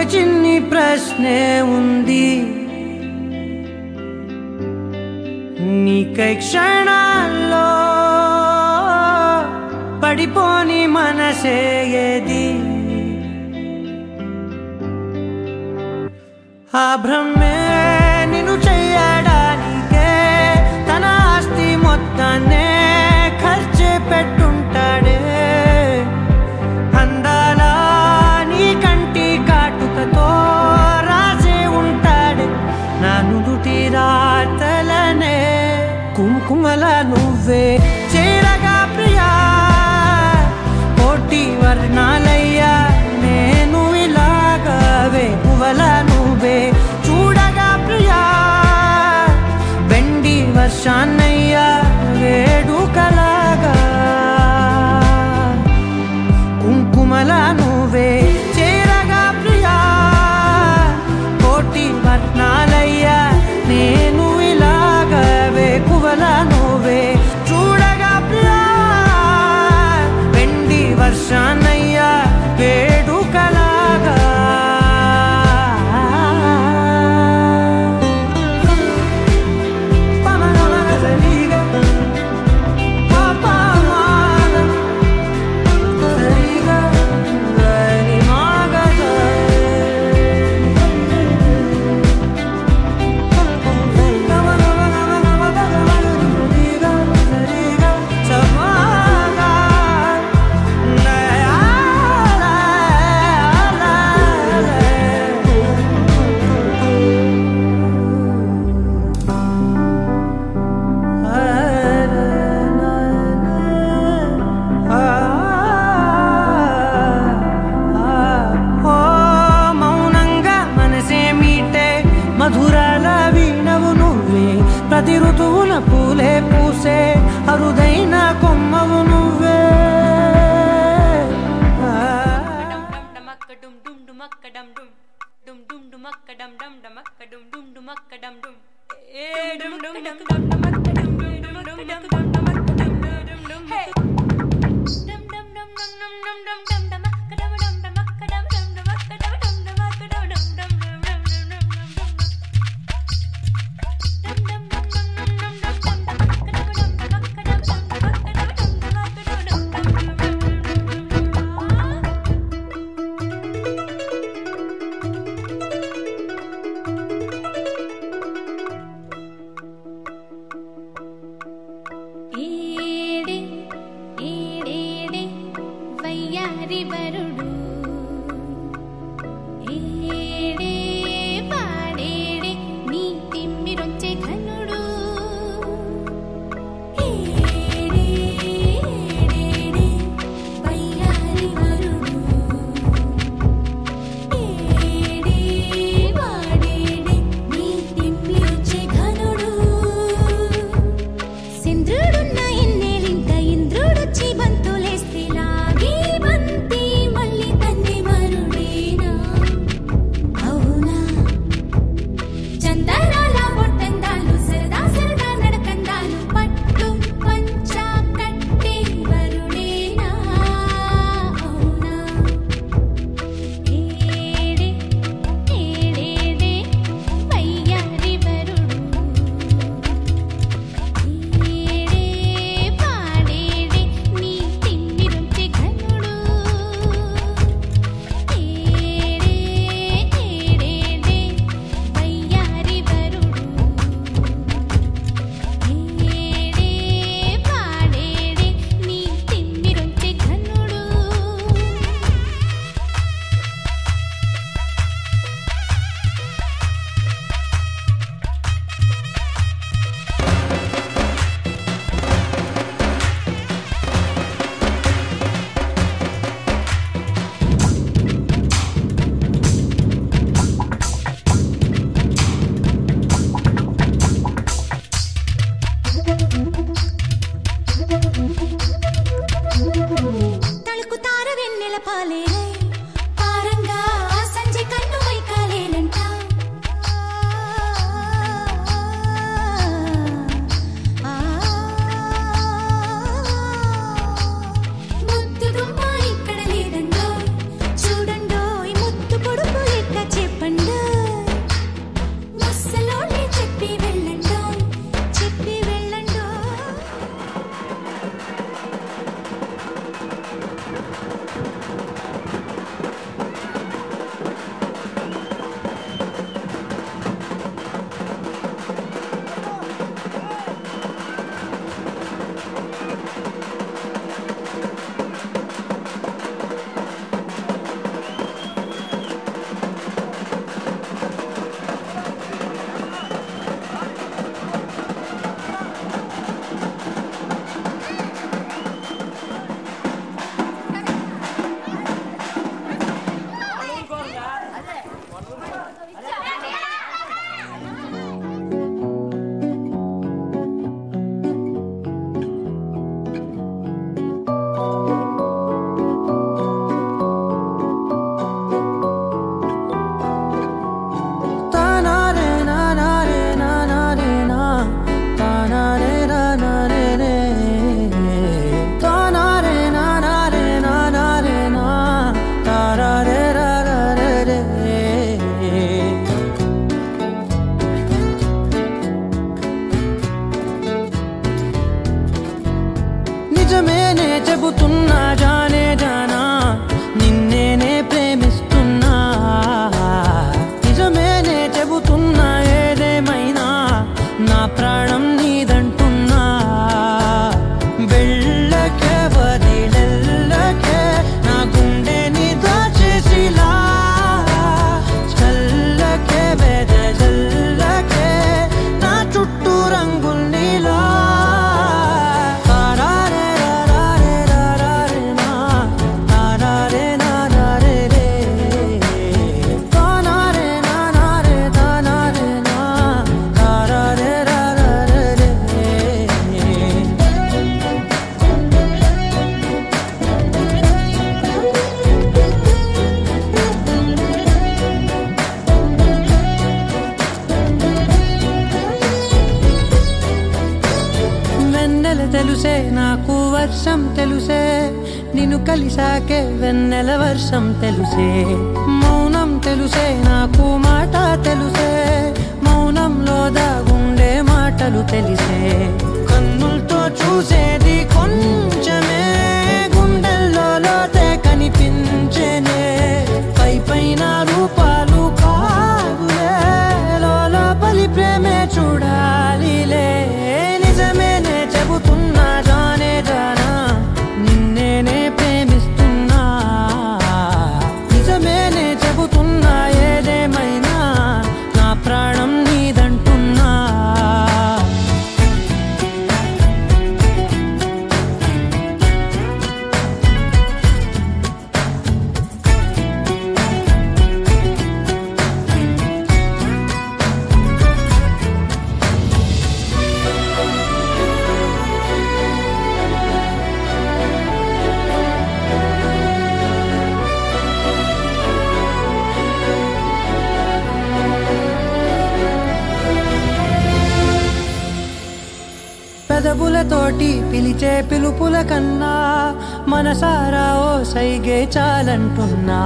చిన్ని ప్రశ్నే ఉంది నీకై క్షణాల్లో పడిపోని మనసే ఏది ఆ భ్రమే నిన్ను చెయ్యడానికే తన ఆస్తి మొత్తాన్నే ఖర్చు పెట్టుంటాడే అందాల నీ కంటి కాటుకతో రాసే ఉంటాడే నా నుదుటి రాతలనే కుంకుమల నువ్వే చేరగా ప్రియా కోటి వర్ణాలయ్యా నేను ఇలాగవే పువ్వల నువ్వే చూడగా ప్రియా వెండి వర్షాన్నయ్యా వేడుకలాగా కుంకుమల నువ్వే చేరగా ప్రియా కోటి వర్ణాలయ్యా నేను ఇలాగవే పువ్వల నువ్వే చూడగా ప్రియా వెండి వర్షాన్నయ్యా వేడుకలాగా మధురాల వీణవు నువ్వే ప్రతి ఋతువున పూలే పూసే అరుదైన కొమ్మవు నువ్వే వర్షం తెలుసే నిన్ను కలిసాకే వెన్నెల వర్షం తెలుసే మౌనం తెలుసే నాకు మాట తెలుసే మౌనంలో దాగుండే మాటలు తెలిసే కన్నులతో చూసేది కొంచెమే గుండెల్లో లోతే కనిపించేనే పై పైన రూపాలు కావులే లోపలి ప్రేమే చూడాలిలే నిజమేనే చెబుతున్నా జానే జానా నిన్నేనే ప్రేమిస్తున్నా నిజమేనే చెబుతున్నా ఏదేమైనా నా ప్రాణం నీదంటున్నా పెదవులతోటి పిలిచే పిలుపుల కన్నా మనసారా ఓ సైగే చాలంటున్నా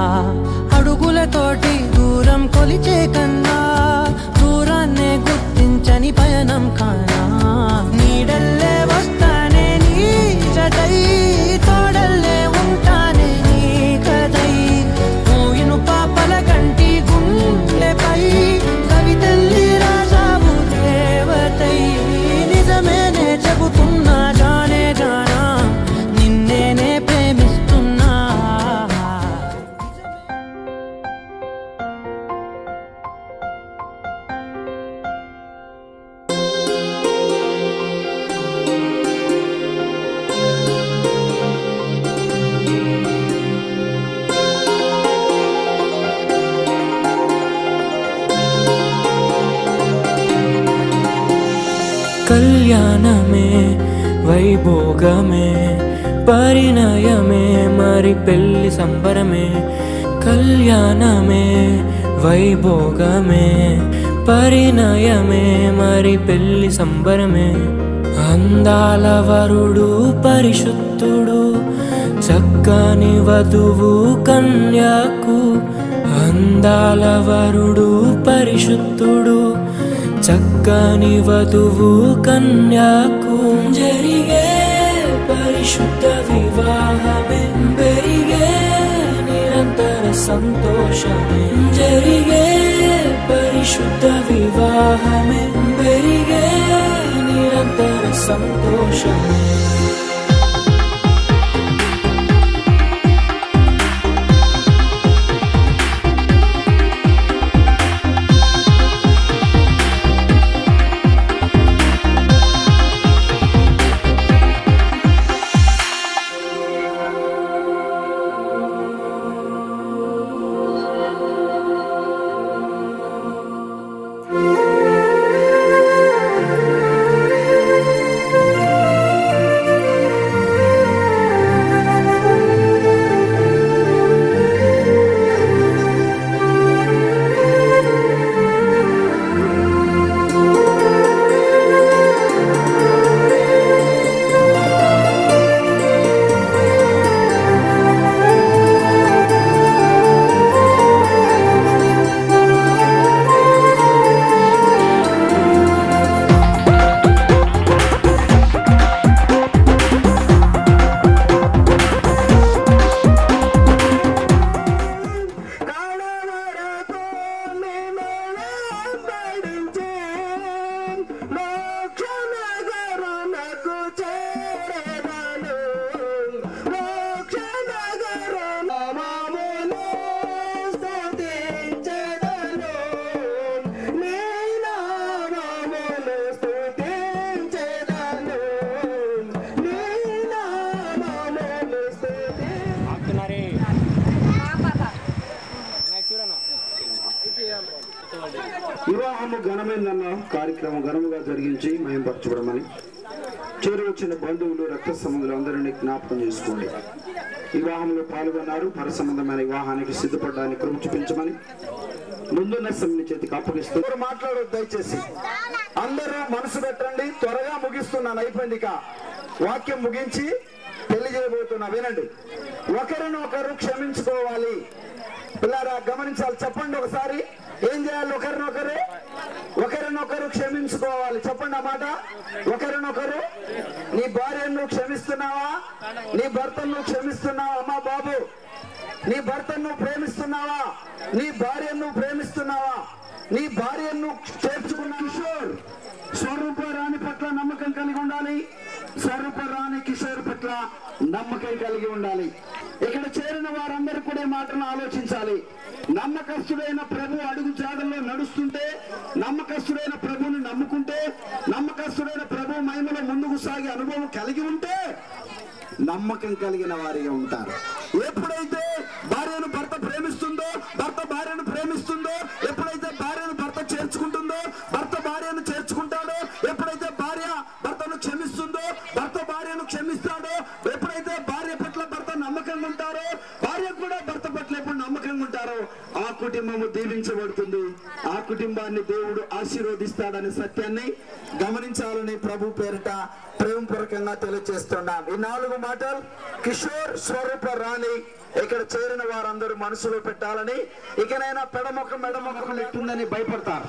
అడుగులతోటి దూరం కొలిచే కన్నా దూరాన్నే గుర్తించని పయనం కానా నీడల్లే వస్తానే నీ జతై తోడల్లే ఉంటానే నీ కదై మోయిను పాపల కంటి గుండెపై కవితల్లి రాజావు దేవతై నిజమేనే చెబుతున్నా జానే జానా నిన్నేనే ప్రేమిస్తున్నా కళ్యాణమే వైభోగమే పరిణయమే మరి పెళ్లి సంబరమే కళ్యాణమే వైభోగమే పరిణయమే మరి పెళ్లి సంబరమే అందాల వరుడు పరిశుద్ధుడు చక్కని వధువు కన్యాకు అందాల వరుడు పరిశుద్ధుడు చక్కని వధువు కన్యాకు జరిగే పరిశుద్ధ వివాహమే పెరిగే నిరంతర సంతోషమే జరిగే పరిశుద్ధ వివాహమే పెరిగే నిరంతర సంతోషమే వివాహము ఘనమైందన్న కార్యక్రమం ఘనముగా జరిగించి మహింపరచబడమని చేరి వచ్చిన బంధువులు రక్త సంబంధులు అందరినీ జ్ఞాపకం చేసుకోండి. వివాహంలో పాల్గొన్నారు, పర సంబంధమైన వివాహానికి సిద్ధపడడానికి కృప చూపించమని ముందున్న సమయం చేతికి అప్పగిస్తూ మాట్లాడొద్దు దయచేసి. అందరూ మనసు పెట్టండి, త్వరగా ముగిస్తున్నాను, అయిపోయింది. వాక్యం ముగించి తెలియజేయబోతున్నా. వినండి. ఒకరినొకరు క్షమించుకోవాలి. పిల్లారా గమనించాలి. చెప్పండి ఒకసారి. ఏం చేయాలి? ఒకరినొకరు క్షమించుకోవాలి. చెప్పండి ఆ మాట. ఒకరినొకరు. నీ భార్యను నువ్వు క్షమిస్తున్నావా? నీ భర్తను నువ్వు క్షమిస్తున్నావా? అమ్మా బాబు, నీ భర్తను నువ్వు ప్రేమిస్తున్నావా? నీ భార్యను నువ్వు ప్రేమిస్తున్నావా? నీ భార్యను నువ్వు చేర్చుకున్న కిషోర్ స్వరూప రాణి పట్ల నమ్మకం కలిగి ఉండాలి. స్వరూప రాణి కిషోర్ పట్ల నమ్మకం కలిగి ఉండాలి. ఇక్కడ చేరిన వారందరూ కూడా మాటను ఆలోచించాలి. నమ్మకస్తుడైన ప్రభు అడుగు జాడల్లో నడుస్తుంటే, నమ్మకస్తుడైన ప్రభుని నమ్ముకుంటే, నమ్మకస్తుడైన ప్రభు మహిమలో ముందుకు సాగే అనుభవం కలిగి ఉంటే నమ్మకం కలిగిన వారిగా ఉంటారు. ఎప్పుడైతే భార్యను భర్త ప్రేమిస్తుందో, భర్త భార్యను ప్రేమిస్తుందో, ఎప్పుడైతే భార్యను భర్త చేర్చుకుంటుందో, భర్త భార్యను చేర్చుకుంటాడో, ఎప్పుడైతే భార్య భర్తను క్షమిస్తుందో, భర్త భార్యను క్షమిస్తాడో, ఎప్పుడైతే భార్య పట్ల భర్త నమ్మకంగా ఉంటారో, భార్య కూడా భర్త పట్ల ఎప్పుడు నమ్మకంగా ఉంటారో ఆ కుటుంబము దీవించబడుతుంది. ఆ కుటుంబాన్ని దేవుడు ఆశీర్వదిస్తాడనే సత్యాన్ని గమనించాలని ప్రభు పేరిట ప్రేమపూర్వకంగా తెలియజేస్తున్నాం. ఈ 4 మాటలు కిషోర్ స్వరూప రాణి ఇక్కడ చేరిన వారందరూ మనసులో పెట్టాలని. ఇకనైనా మెడముఖం ఎట్టుందని భయపడతారు.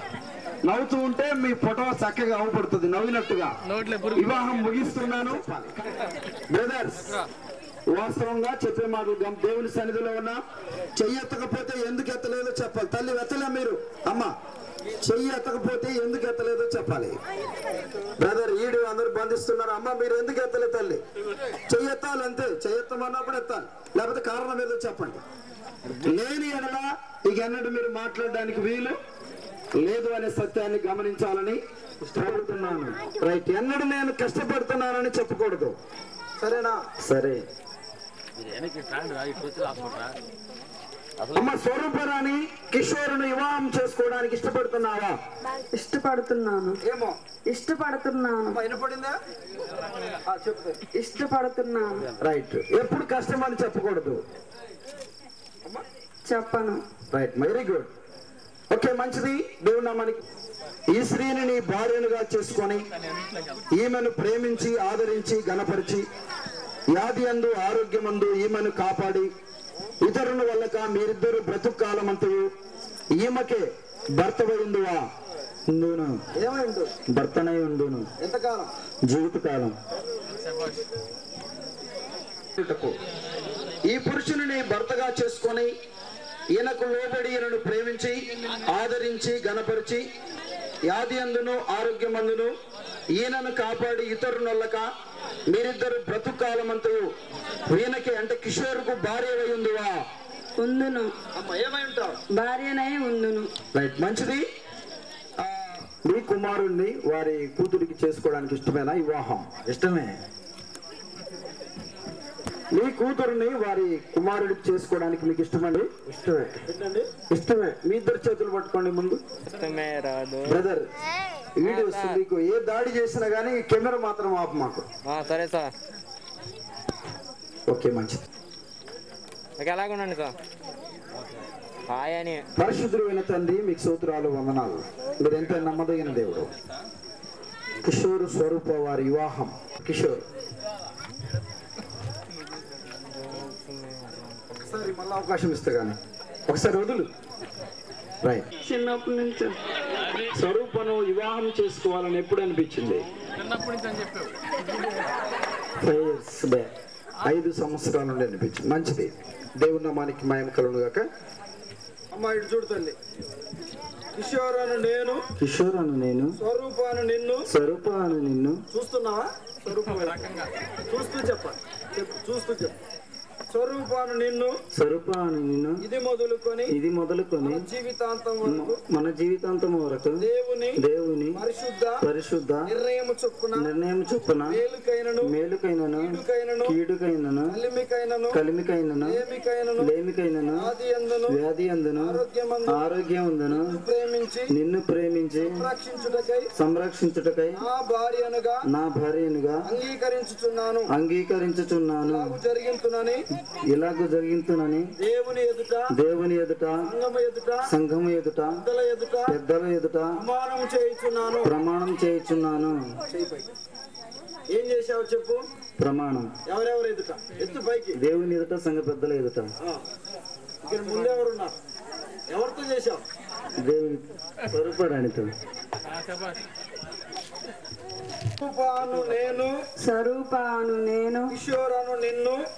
నవ్వుతూ ఉంటే మీ ఫోటో చక్కగా అవపడుతుంది. నవ్వినట్టుగా వివాహం ముగిస్తున్నాను. బ్రదర్స్, వాస్తవంగా చెప్పే మాటలు దేవుని సన్నిధిలో ఉన్నా. చెయ్యి ఎత్తకపోతే ఎందుకు ఎత్తలేదో చెప్పాలి. తల్లి ఎత్తలే మీరు. అమ్మ చెయ్యి ఎత్తకపోతే ఎందుకు ఎత్తలేదో చెప్పాలి. బ్రదర్ ఈడు అందరూ బంధిస్తున్నారు. అమ్మ మీరు ఎందుకు ఎత్తలే? తల్లి చెయ్యి ఎత్తాలి, అంతే. చెయ్యి ఎత్తమన్నప్పుడు ఎత్తాలి, లేకపోతే కారణం ఏదో చెప్పండి. లేని ఎడల ఇక ఎన్నడూ మీరు మాట్లాడడానికి వీలు లేదు అనే సత్యాన్ని గమనించాలని ఇష్టపడుతున్నాను. రైట్. ఎన్నడూ నేను కష్టపడుతున్నానని చెప్పకూడదు. సరేనా? సరే. అమ్మ స్వరూపరాణి కిషోర్ను వివాహం చేసుకోవడానికి ఇష్టపడుతున్నావా? ఇష్టపడుతున్నాను. ఏమో ఇష్టపడుతున్నాను. వినపడిందా? ఇష్టపడుతున్నాను. రైట్. ఎప్పుడు కష్టం అని చెప్పకూడదు. చెప్పను. రైట్. Very good. ఓకే, మంచిది. దేవుడు నామానికి. ఈ స్త్రీని నీ భార్యనుగా చేసుకొని ఈమెను ప్రేమించి ఆదరించి గణపరిచి వ్యాధి అందు ఆరోగ్యమందు ఈమెను కాపాడి ఇతరుల వల్లక మీరిద్దరు బ్రతుకు కాలమంతయు ఈమెకే భర్తవై ఉండువా? ఏమైండు? భర్తనై ఉండును. ఎంతకాలం? జీవితకాలం. ఈ పురుషుని నీ భర్తగా చేసుకొని ఈయనకు లోబడి ఈయనను ప్రేమించి ఆదరించి గణపరిచి వ్యాధి అందును ఆరోగ్యమందును ఈయనను కాపాడి ఇతరులక మీరిద్దరు బ్రతుకు కాలమంతయు ఈయనకి అంటే కిషోర్కు భార్య అయి ఉందివా? ఉందును. ఏమై ఉంటావు? భార్యనై ఉందును. రైట్. మంచిది. మీ కుమారుణ్ణి వారి కూతురికి చేసుకోవడానికి ఇష్టమేనా? వివాహం ఇష్టమే. మీ కూతురుని వారి కుమారుడికి చేసుకోవడానికి మీకు ఇష్టమండి? ఇష్టమే. ఇష్టమే. మీ ఇద్దరు చేతులు పట్టుకోండి ముందు. బ్రదర్ వీడియోస్ మీకు ఏ దాడి చేసినా గానీ కెమెరా మాత్రం ఆపు మాకు. సరే సార్. ఓకే, మంచిది. ఎలాగుండండి సార్. హాయ్ అని. పరిశుద్ధుడైన తండ్రి మీకు స్తోత్రాలు, వందనాలు. మీరు ఎంత నమ్మదగిన దేవుడు. కిషోర్ స్వరూప వారి వివాహం. కిషోర్ ఒకసారి మళ్ళీ అవకాశం ఇస్తే గానీ ఒకసారి వదులు. రైట్. చిన్నప్పటి నుంచి స్వరూపను వివాహం చేసుకోవాలని ఎప్పుడు అనిపించింది? 5 సంవత్సరాల నుండి అనిపించింది. మంచిది. దేవుని నామానికి మహిమ కలుగును గాక. అమ్మా ఇటు చూడు తల్లి. కిషోర్ అను నేను స్వరూప అను నిన్ను చూస్తున్నావా? స్వరూపం చూస్తూ చెప్పాలి. చూస్తూ చెప్పు. స్వరూపాను నిన్ను ఇది మొదలుకొని మన జీవితాంతం వరకు దేవుని పరిశుద్ధ నిర్ణయం చొప్పున మేలుకైనను కీడుకైనను కలిమికైనను లేమికైనను వ్యాధి అందును ఆరోగ్యమందును నిన్ను ప్రేమించి సంరక్షించుటకై నా భార్యనుగా అంగీకరించుచున్నాను. ఇలాగ జరిగించునని దేవుని ఎదుట సంఘము ఎదుట పెద్దల ఎదుట ప్రమాణం చేయుచున్నాను. ఏం చేసావు చెప్పు. ప్రమాణం. ఎవరెవరు ఎదుట? ఎత్తు పైకి. దేవుని ఎదుట, సంఘ పెద్దల ఎదుట. ఇక్కడ ముందెవరున్నారు? ఎవరితో చేశావు? దేవుని స్వరూపరాణితో. స్వరూపాను నేను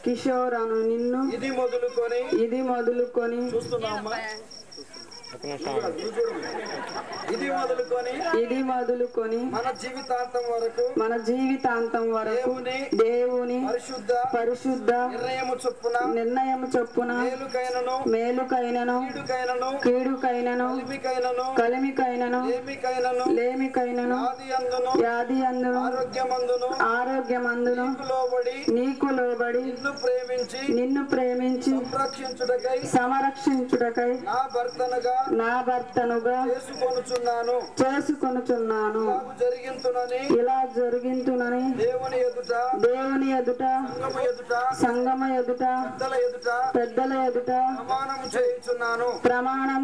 కిషోరను నిన్ను ఇది మొదలుకొని ఇది మొదలుకొని మన జీవితాంతం వరకు దేవుని పరిశుద్ధ నిర్ణయము చొప్పున మేలుకైనను కీడుకైనను కలిమికైనను లేమికైనను వ్యాధి అందును ఆరోగ్యమందును నీకు లోబడి నిన్ను ప్రేమించి సంరక్షించుటకై నా భర్తనుగా చేసుకొనుచున్నాను. ఇలా జరిగింతునని దేవుని ఎదుట సంగమ ఎదుట పెద్దల ఎదుట ప్రమాణం చేయుచున్నాను. ప్రమాణం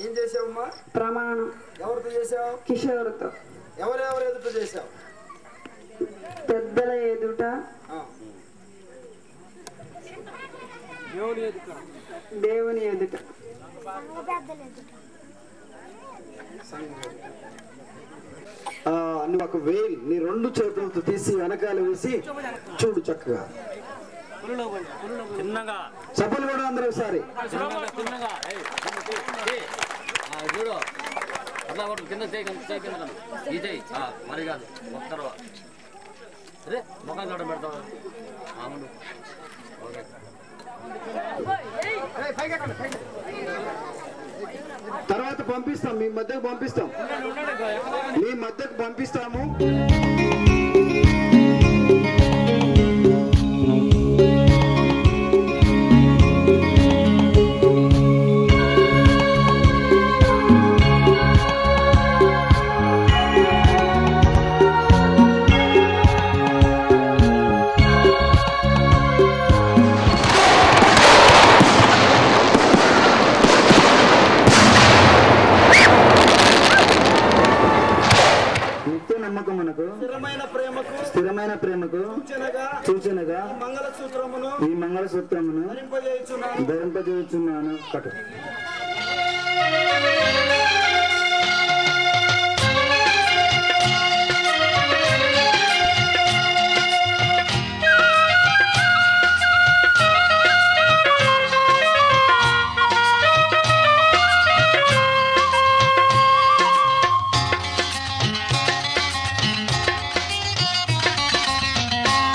ఏం చేసావమ్మా? ప్రమాణం ఎవరితో చేసావు? కిషోర్తో. ఎవరెవరు ఎదుట చేసావు? పెద్దల ఎదుట దేవుని ఎదుట నువ్వు ఒక వేలు నీ 2 చేతులతో తీసి వెనకాల వేసి చూడు చక్కగా. చప్పలు కూడా అందరూ ఒకసారి. చూడు అట్లా కింద మరి కాదు ఒక్కరు అరే ముఖం చూడ పెడతావు. అవును తర్వాత పంపిస్తాం, మీ మధ్యకు పంపిస్తాం, మీ మధ్యకు పంపిస్తాము. స్థిరమైన ప్రేమకు సూచనగా ఈ మంగళసూత్రమును ధరింపజేయుచున్నాను. కట్టు.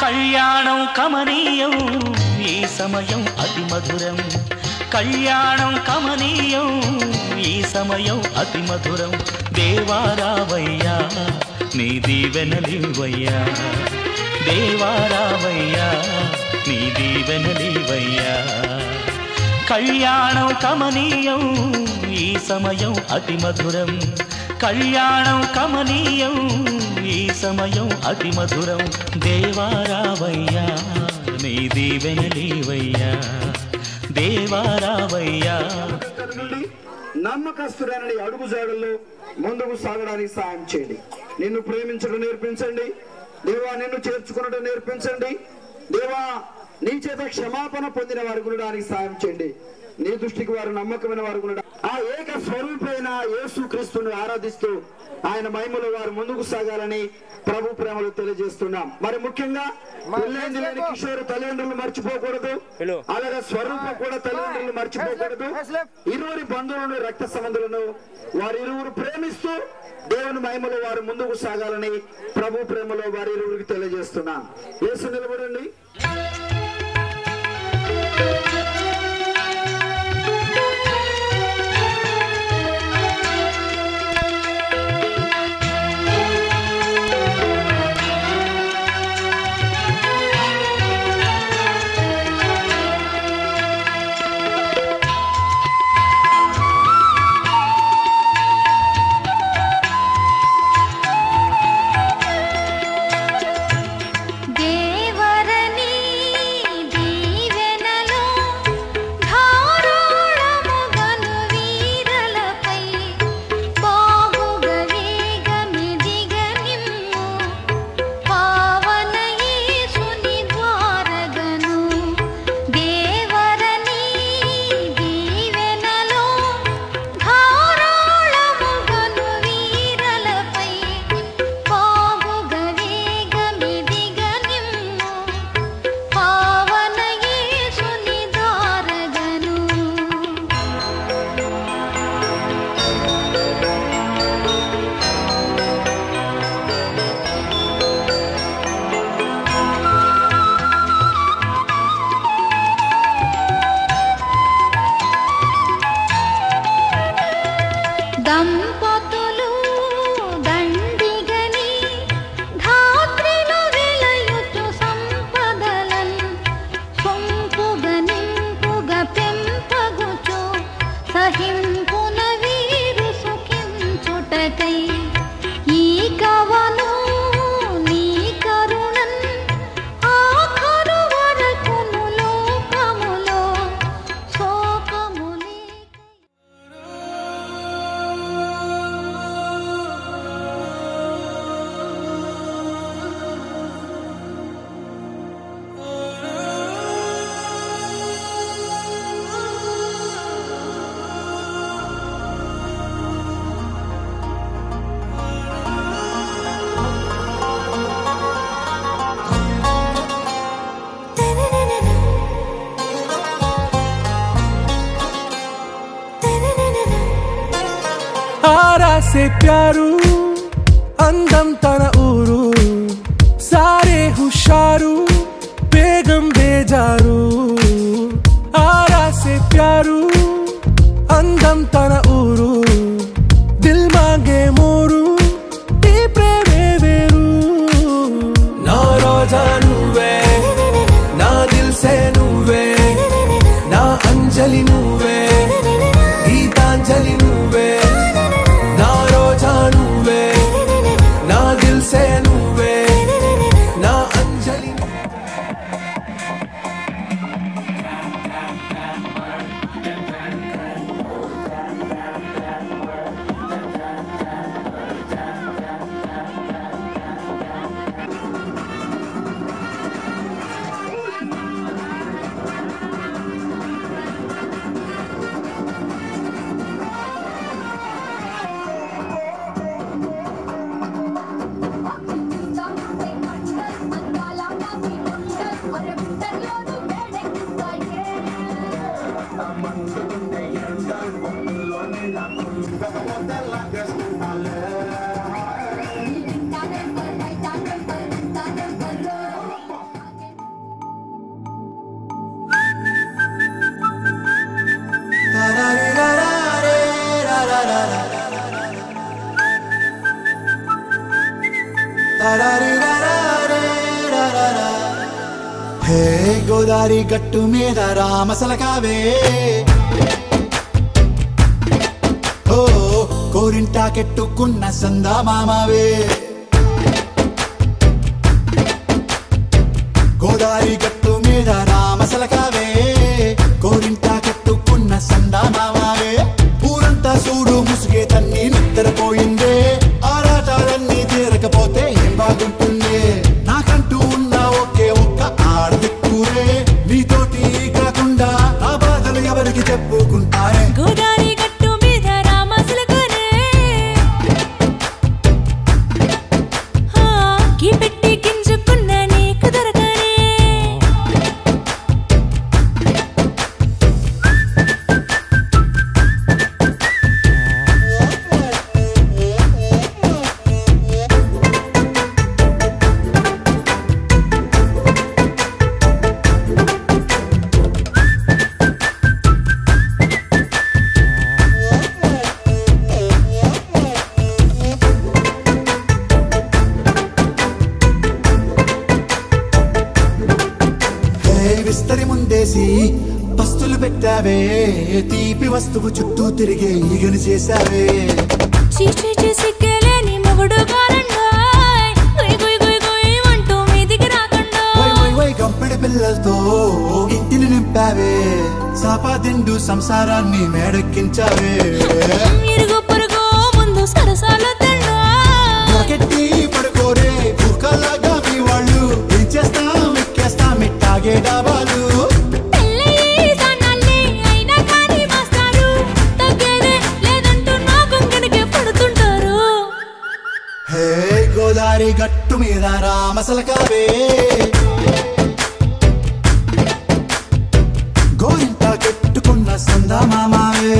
కళ్యాణం కమనీయం ఈ సమయం అతి మధురం. కళ్యాణం కమనీయం ఈ సమయం అతి మధురం. దేవారావయ్యా నీ దీవెనలివయ్యా, దేవారావయ్యా నీ దీవెనలివయ్యా. కళ్యాణం కమనీయం ఈ సమయం అతి మధురం. కళ్యాణం కమనీయం ఈ సమయం అతి మధురం. దేవారావయ్యా నీ దీవెనలివయ్యా, దేవారావయ్యా. నమ్మకస్తుడైన అడుగు జాడల్లో ముందుకు సాగడానికి సాయం చేయండి. నిన్ను ప్రేమించడం నేర్పించండి దేవా, నిన్ను చేర్చుకునడం నేర్పించండి దేవా. నీ చేత క్షమాపణ పొందిన వారు ఉండడానికి సాయం చేయండి. నీ దృష్టికి వారు నమ్మకమైన వారు ఉండడం. ఆ ఏక స్వరూపైన యేసు క్రీస్తుని ఆరాధిస్తూ ఆయన మహిమలో వారు ముందుకు సాగాలని ప్రభు ప్రేమలు తెలియజేస్తున్నాం. మరి ముఖ్యంగా పెళ్ళైంది లేని కిషోర్ తల్లిదండ్రులు మర్చిపోకూడదు, అలాగే స్వరూపం కూడా తల్లిదండ్రులు మర్చిపోకూడదు. ఇరువురి బంధువులను రక్త సంబంధులను వారిరువురు ప్రేమిస్తూ దేవుని మహిమలో వారు ముందుకు సాగాలని ప్రభు ప్రేమలో వారి ఇరువురికి తెలియజేస్తున్నాం. యేసు నిలబడండి. దేవరని ప్యారు అందం తన ఊరు సారే హుషారు బేగం బేజారు ఆరా సే ప్యారు అందం తన ఊరు దిల్ మాంగే మోరు ఈ ప్రేమే వేరు నా రోజా నువ్వే నా దిల్ సే నువ్వే నా అంజలి నువ్వే గీతాంజలి నువ్వే నా రోజా నువ్వే నా దిల్ సే నువ్వే నా అంజలి హే గోదారి గట్టు మీద రామసలకావే ఓ కోరింటాకెట్టుకున్న సందా మామావే గోదారి గట్టు మీద రామసలకావే కోరింటాకెట్టుకున్న సందా మామావే ఊరంతా చూడు ముసుగే తన్ని నిద్రపోయిందే ఆరాటాలన్నీ తీరకపోతే ఏం బాగుంటుంది నాకంటూ ఉన్న ఒకే ఒక్క ఆడదిక్కురే నీతోటి కాకుండా నా బాధలు ఎవరికి చెప్పుకుంటారే గోదారి గట్టు మీద రామసలకానే కీ పెట్టి గింజుకున్న నీకు దొరకనే విస్తరి ముందేసి పస్తులు పెట్టావే తీపి వస్తువు చుట్టూ తిరిగే ఈగను చేశావే చీచీ చేసి కేలేని మొగుడు గారండాయ్ గుయ్ గుయ్ గుయ్ గుయ్ అంటూ మీదికి రాకుండా వై వై వై గంపెడి పిల్లలతో ఇంటిని నింపావే సాపాదిండు సంసారాన్ని మేడెక్కించావే ఇరుగు పొరుగు ముందు సరసాల తండా నాకెట్టి పడుకోరే కుక్కలాగా మీ వాళ్ళు ఏం చేస్తాం ఎక్కేస్తాం ఇట్టాగే డాబాలు గోదారి గట్టు మీద రామసలకావే గోరింట కట్టుకున్న సందా మామావే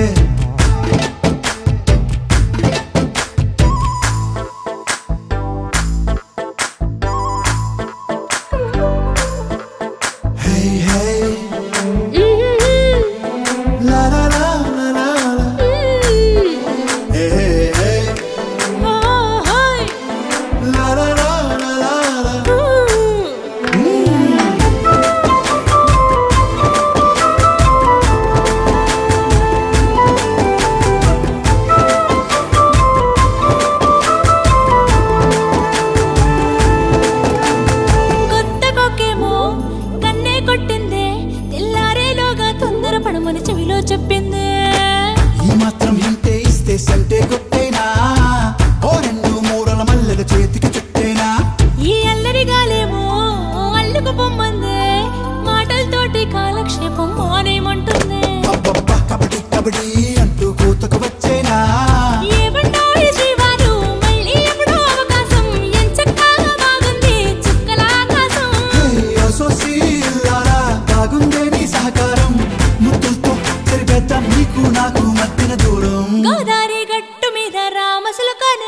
గోదారి గట్టు మీద రామసలకానే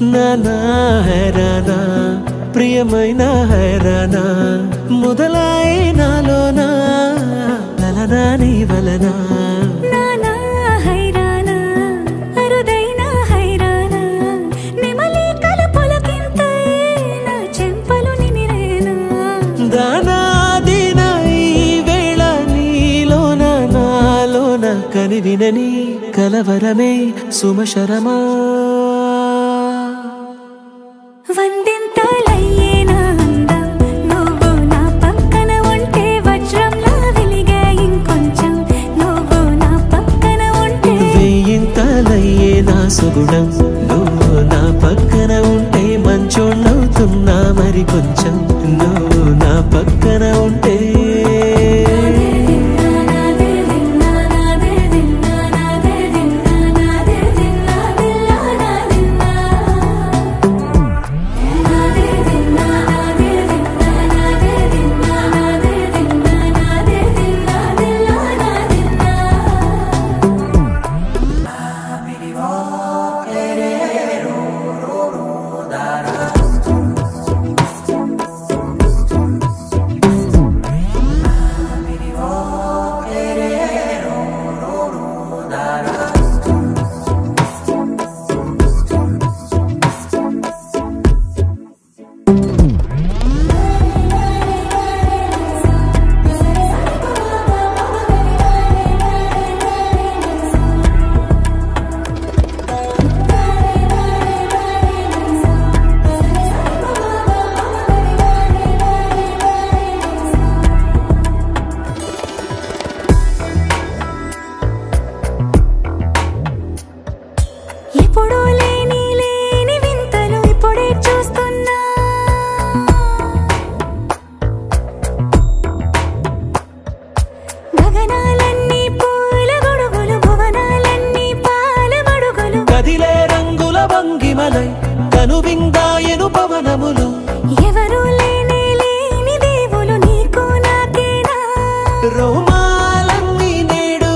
నానా హైరానా ప్రియమైన హైరానా మొదలాయి నాలోనా లలనా నీ వలనా నానా హైరానా అరుదైన హైరానా నెమలి కలుపులకింతై నా చెంపలు నిమిరేనా దానాదిన ఈ వేళ నీలోన నాలోన కనివినని కలవరమే సుమశరమా వందింతలయ్యేనా అందం నువ్వు నా పక్కన ఉంటే వజ్రంలా వెలిగే ఇంకొంచెం నువ్వు నా పక్కన ఉంటే వేయింతలయ్యే నా సుగుణం నువ్వు నా పక్కన ఉంటే మంచోణ్ణవుతున్నా మరి కొంచెం నువ్వు నా పక్కన ఉంటే ఎప్పుడూ లేని వింతలు ఇప్పుడే చూస్తున్నా గగనాలన్నీ పూల గొడుగులు భువనాలన్నీ పాల మడుగులు కదిలే రంగుల భంగిమలై కనువిందాయను పవనములు ఎవరు లేని దేవులు నీకు నాకేనా రోమాలన్నీ నేడు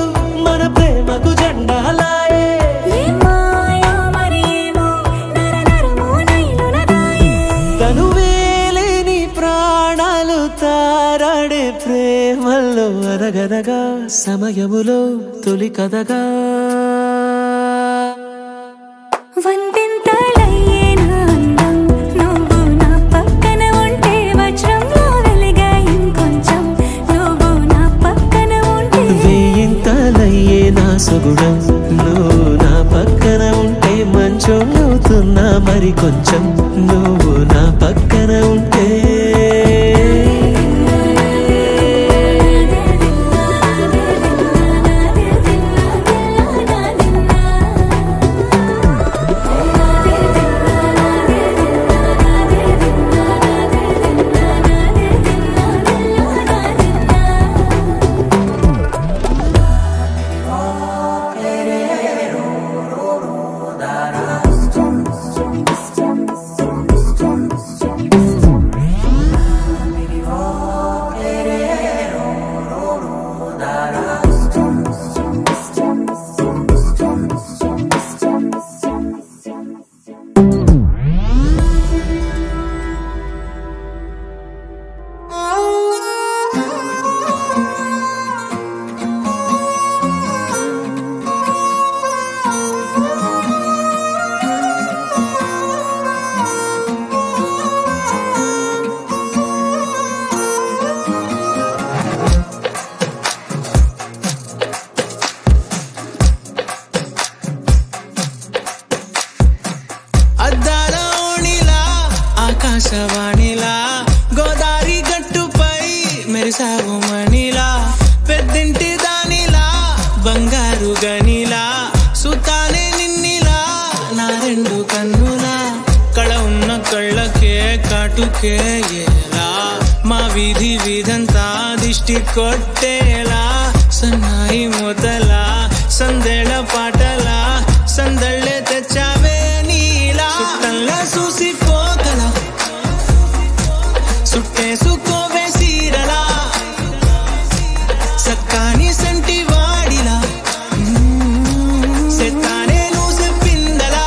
మన ప్రేమకు జెండాలాయే మాయా మరేమో నరనరమో నైలునదాయే తనువేలేని ప్రాణాలు తారాడే ప్రేమల్లో అనగనగా సమయములో తొలి కథగా వందింతలయ్యేనా అందం నువ్వు నా పక్కన ఉంటే వజ్రంలా వెలిగే ఇంకొంచెం నువ్వు నా పక్కన ఉంటే వేయింతలయ్యే నా సుగుణం నువ్వు నా పక్కన ఉంటే మంచోణ్ణవుతున్నా మరి కొంచెం నువ్వు నా పక్కన ఉంటే ఆకాశవాణిలా గోదారి గట్టుపై మెరిసావు మణిలా పెద్దింటి దానిలా బంగారు గనిలా సుతానే నిన్నిలా నా రెండు కన్నులా కళ ఉన్న కళ్ళకే కాటుకే ఎలా మా వీధి వీధంతా దిష్టి కొట్టేలా సన్నాయి మొదలా సందేళ పాటలా సందళ్ళే తెచ్చావే నీలా సుట్టల్లా చూసిపోగల సుట్టేసుకోవే సీరలా సక్కాని సంటి వాడిలా సెత్తానే నువ్వు చెప్పిందలా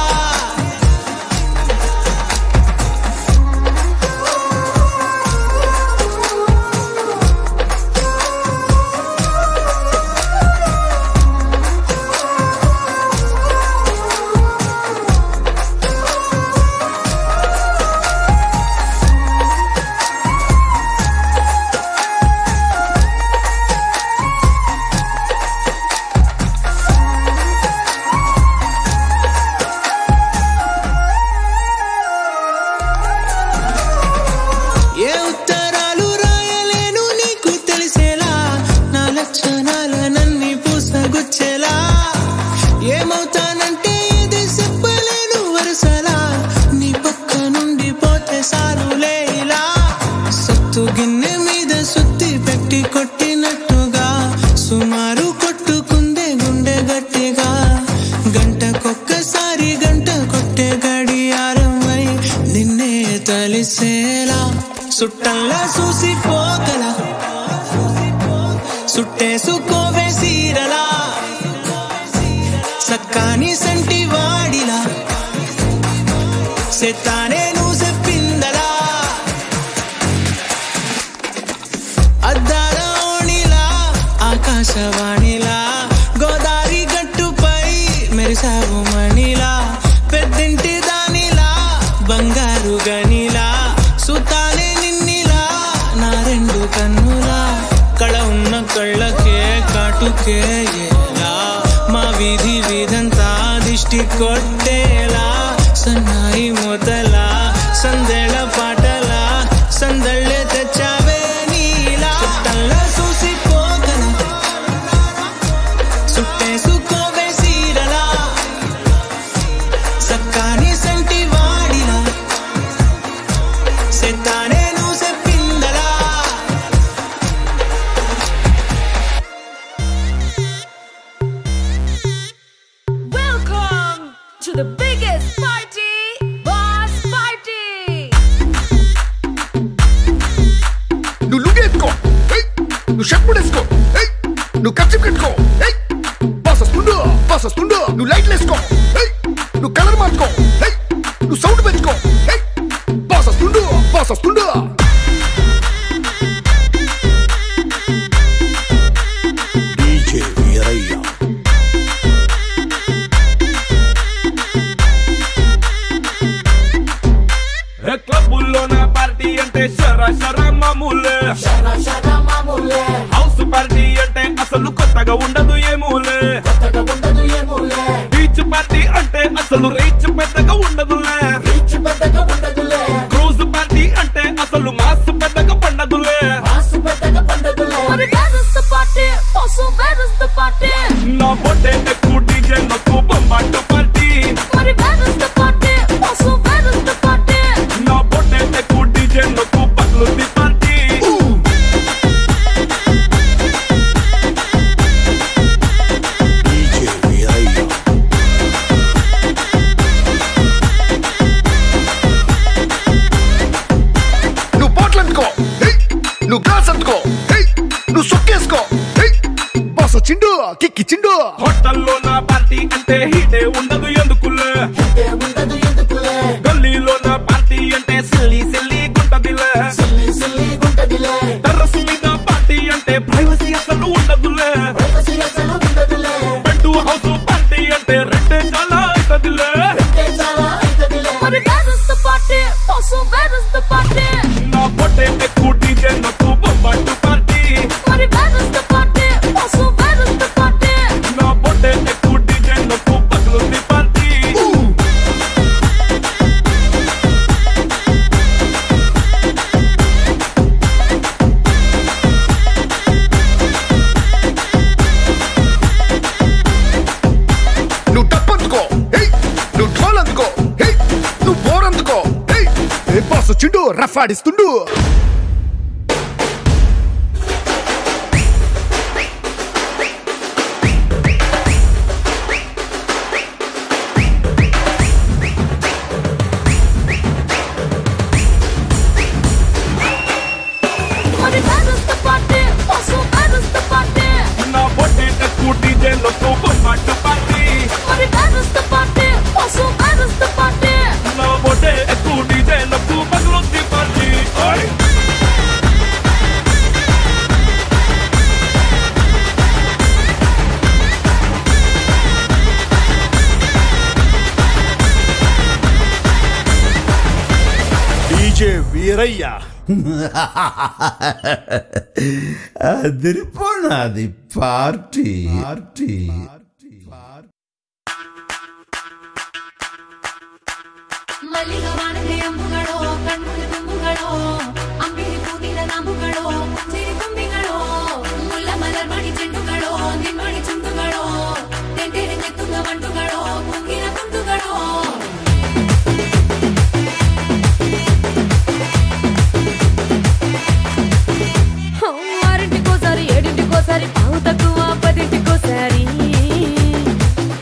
సుట్టల్లా చూసిపోగల సుట్టేసుకోవే సీరలా సక్కాని సంటి వాడిలా సెత్తానే నువ్వు చెప్పిందలా అద్దాల ఓణిలా ఆకాశవాణిలా గోదారి గట్టుపై మెరిసావు మణిలా పెద్దింటి దానిలా బంగారు గనిలా సుతానే నిన్నిలా నా రెండు కన్నులా కళ ఉన్న కళ్ళకే కాటుకే ఏలా మా వీధి వీధంతా దిష్టి కొట్టేలా సన్నాయి మొదలా సందేళ పాటలా సందళ్ళే తెచ్చావే నీలా చుట్టల్లా చూసిపోగల సుట్టేసుకోవే సీరలా సక్కాని సంటి వాడిలా సెత్తానే నువ్వు చెప్పిందలా Welcome to the biggest party, Boss Party. నువ్వు లుగేసుకో నువ్వు షర్ట్ పడేసుకో నువ్వు కచ్చి కట్టుకో బాస్ వస్తుండు నువ్వు లైట్లు వేసుకో నువ్వు కలర్ మార్చుకో నువ్వు సౌండ్ పెంచుకో బాస్ వస్తుండు డీజే వీరయ్య క్లబ్బుల్లో నా పార్టీ అంటే షరా మామూలే హౌస్ పార్టీ అంటే అసలు కొత్తగా ఉండదు ఏమూలే బీచ్ పార్టీ అంటే అసలు రీచ్ పెద్దగా ఉండదులే క్రూజ్ పార్టీ అంటే అసలు మాస్ పెద్దగా పండదులే నా బొట్టే ఎక్కువ డీజే నొక్కు బొమ్మాట పార్టీ నా బొట్టే ఎక్కువ డీజే నొక్కు పగ్లుది పార్టీ డీజే వీరయ్య నువ్వు బాటిల్ అందుకో నువ్వు గ్లాస్ అందుకో నువ్వు సొక్కేసుకో బాస్ వచ్చిండు కిక్కిచ్చిండు హోటల్లో నా పార్టీ అంటే హీటే ఉండదు ఎందుకులే గల్లీలో నా పార్టీ అంటే సిల్లి గుంటదిలే టెర్రస్ మీద పార్టీ అంటే ప్రైవసీ అసలు ఉండదులే బెడ్ హౌస్ పార్టీ అంటే రెండే చాలా అవుతదిలే నా పొట్టే ఎక్కువ డీజే నొక్కు బొమ్మాటు పార్టీ నా పొట్టే ఎక్కువ డీజే నొక్కు పగ్లుది పార్టీ నువ్వు టప్ అందుకో నువ్వు ఢోల్ అందుకో నువ్వు బోర్ అందుకో బాస్ వచ్చిండు రఫ్ ఆడిస్తుండు నా పొట్టే ఎక్కువ డీజే నొక్కు బొమ్మాటు పార్టీ నా పొట్టే ఎక్కువ డీజే నొక్కు పగ్లుది పార్టీ డీజే వీరయ్య అదిరిపోనాది పార్టీ ಮಲ್ಲಿಗವಾಣದೆ ಅಂಬುಗಳೋ ಕಣ್ಮುಳಿ ತುಂಬುಗಳೋ ಅಂಬಿಳಿ ಕೂದಿದ ನಾಂಬುಗಳೋ ಸಿರಿ ತುಂಬಿಗಳೋ ಮುಲ್ಲ ಮಲರ್ ಮಣಿ ಚೆಂಡುಗಳೋ ನಿಮ್ಮಣಿ ಚುಂಡುಗಳೋ ತೆಂಟೆರೆ ನೆತ್ತುಗ ಬಂಡುಗಳೋ ಮುಂಗಿನ ತುಂಡುಗಳೋ ఆరింటికోసారి ఏడింటికోసారి పావు తక్కువ పదింటికోసారి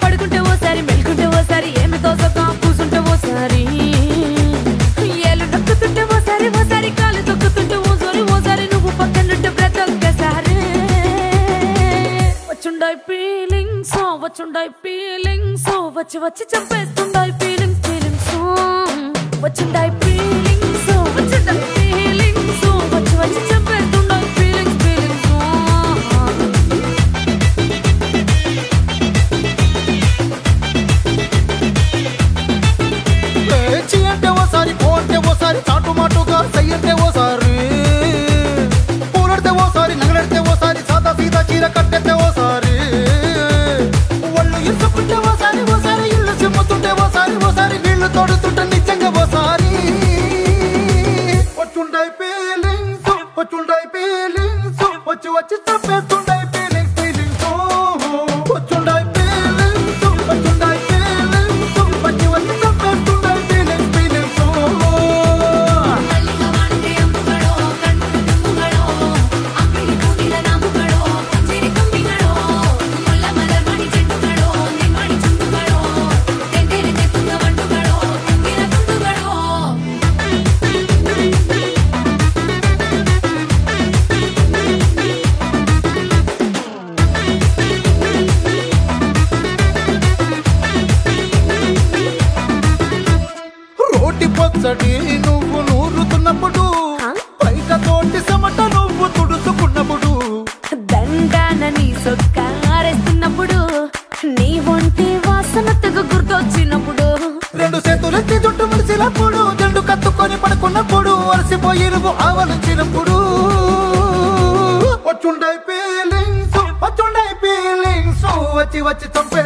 పడుకుంటే ఓసారి మెలుకుంటే ఓసారి ఏమి తోసక కూసుంటే ఓసారి ఏలు నొక్కుతుంటే ఓసారి కాలు తొక్కు వచ్చుండాయి ఫీలింగ్స్ వచ్చి వచ్చి చంపేస్తుండాయి ఫీలింగ్స్ ఫీలింగ్స్ వచ్చుండాయి ఫీలింగ్స్ వచ్చుండాయి ఫీలింగ్స్ వచ్చి వచ్చి చంపేస్తుండాయి ఫీలింగ్స్ ఫీలింగ్స్ చీ అంటే ఓసారి పో అంటే ఓసారి చాటు మాటుగా సయ్యంటే ఓసారి పూలడితే ఓసారి నగలడితే ఓసారి సాదా సీదా చీర కట్టెత్తే ఓసారి ఒళ్ళు ఇసుకుంటే ఓసారి ఓసారి ఇల్లు సిమ్ముతుంటే ఓసారి ఓసారి నీళ్లు తోడుతుంటే నిజంగా ఓసారి వచ్చుండాయి ఫీలింగ్స్ వచ్చి వచ్చి చంపేస్తుండాయి ఫీలింగ్స్ ఫీలింగ్స్ వచ్చుండాయి ఫీలింగ్స్ వచ్చుండాయి ఫీలింగ్స్ వచ్చి వచ్చి చంపేస్తుండాయి ఫీలింగ్స్ ఫీలింగ్స్ రోటి పచ్చడి నువ్వు నూరుతున్నప్పుడు పైక తోటి సమట నువ్వు తుడుచుకున్నప్పుడు దండాన నీ సొక్కారేస్తున్నప్పుడు నీ ఒంటి వాసన తెగ గుర్తొచ్చినప్పుడు రెండు చేతులెత్తి జుట్టు ముడిసినప్పుడు జండు కత్తుకొని పడుకున్నప్పుడు అలసిపోయి నువ్వు ఆవలించినప్పుడు వచ్చుండాయి ఫీలింగ్స్ వచ్చి వచ్చి చంపే